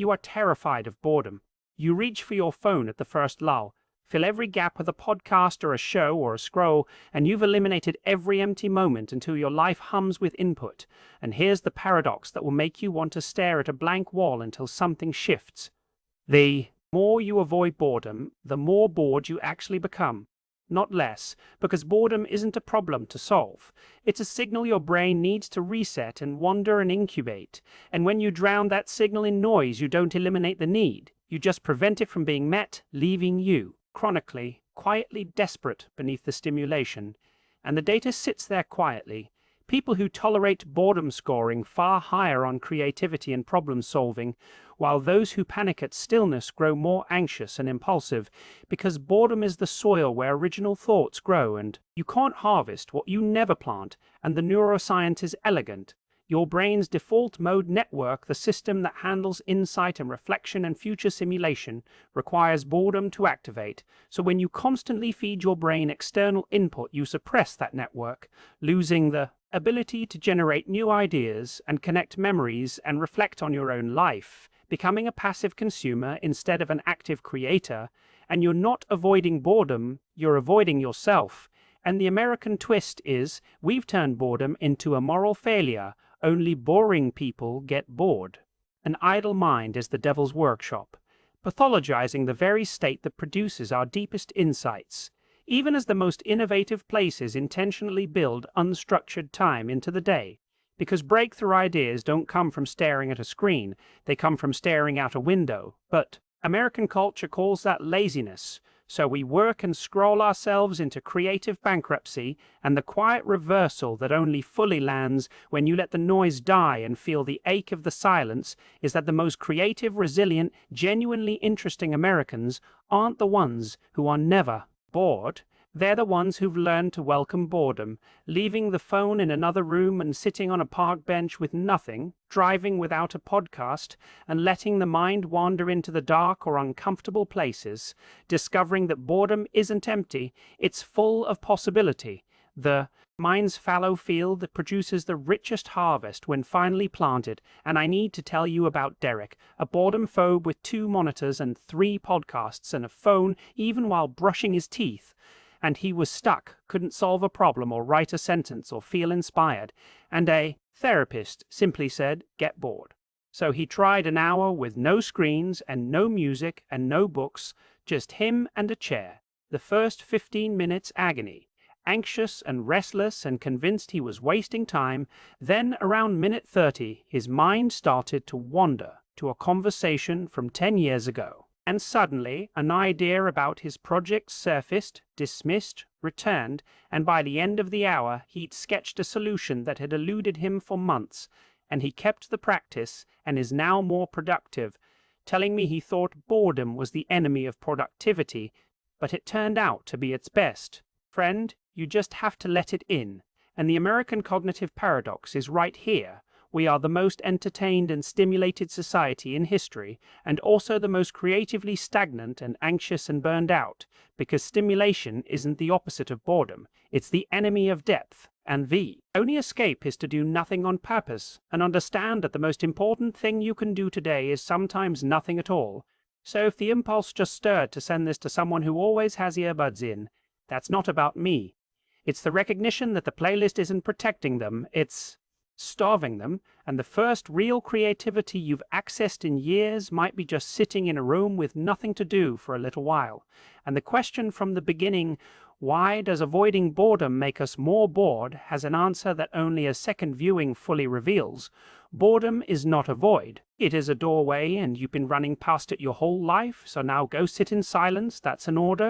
You are terrified of boredom. You reach for your phone at the first lull, fill every gap with a podcast or a show or a scroll, and you've eliminated every empty moment until your life hums with input. And here's the paradox that will make you want to stare at a blank wall until something shifts. The more you avoid boredom, the more bored you actually become. Not less, because boredom isn't a problem to solve. It's a signal your brain needs to reset and wander and incubate. And when you drown that signal in noise, you don't eliminate the need. You just prevent it from being met, leaving you, chronically, quietly desperate beneath the stimulation. And the data sits there quietly. People who tolerate boredom scoring far higher on creativity and problem solving, while those who panic at stillness grow more anxious and impulsive, because boredom is the soil where original thoughts grow, and you can't harvest what you never plant, and the neuroscience is elegant. Your brain's default mode network, the system that handles insight and reflection and future simulation, requires boredom to activate. So when you constantly feed your brain external input, you suppress that network, losing the ability to generate new ideas and connect memories and reflect on your own life, becoming a passive consumer instead of an active creator. And you're not avoiding boredom, you're avoiding yourself. And the American twist is, we've turned boredom into a moral failure. Only boring people get bored. An idle mind is the devil's workshop, pathologizing the very state that produces our deepest insights. Even as the most innovative places intentionally build unstructured time into the day, because breakthrough ideas don't come from staring at a screen, they come from staring out a window. But American culture calls that laziness, so we work and scroll ourselves into creative bankruptcy, and the quiet reversal that only fully lands when you let the noise die and feel the ache of the silence is that the most creative, resilient, genuinely interesting Americans aren't the ones who are never bored. They're the ones who've learned to welcome boredom, leaving the phone in another room and sitting on a park bench with nothing, driving without a podcast, and letting the mind wander into the dark or uncomfortable places, discovering that boredom isn't empty, it's full of possibility. The mind's fallow field that produces the richest harvest when finally planted. And I need to tell you about Derek, a boredom phobe with 2 monitors and 3 podcasts and a phone even while brushing his teeth. And he was stuck, couldn't solve a problem or write a sentence or feel inspired. And a therapist simply said, get bored. So he tried an hour with no screens and no music and no books, just him and a chair. The first 15 minutes agony. Anxious and restless and convinced he was wasting time. Then around minute 30, his mind started to wander to a conversation from 10 years ago. And suddenly, an idea about his project surfaced, dismissed, returned, and by the end of the hour, he'd sketched a solution that had eluded him for months, and he kept the practice and is now more productive, telling me he thought boredom was the enemy of productivity, but it turned out to be its best. Friend, you just have to let it in. And the American cognitive paradox is right here. We are the most entertained and stimulated society in history, and also the most creatively stagnant and anxious and burned out, because stimulation isn't the opposite of boredom, it's the enemy of depth, and the only escape is to do nothing on purpose, and understand that the most important thing you can do today is sometimes nothing at all. So if the impulse just stirred to send this to someone who always has earbuds in, that's not about me. It's the recognition that the playlist isn't protecting them, it's starving them, and the first real creativity you've accessed in years might be just sitting in a room with nothing to do for a little while. And the question from the beginning, why does avoiding boredom make us more bored, has an answer that only a second viewing fully reveals. Boredom is not a void. It is a doorway, and you've been running past it your whole life, so now go sit in silence, that's an order.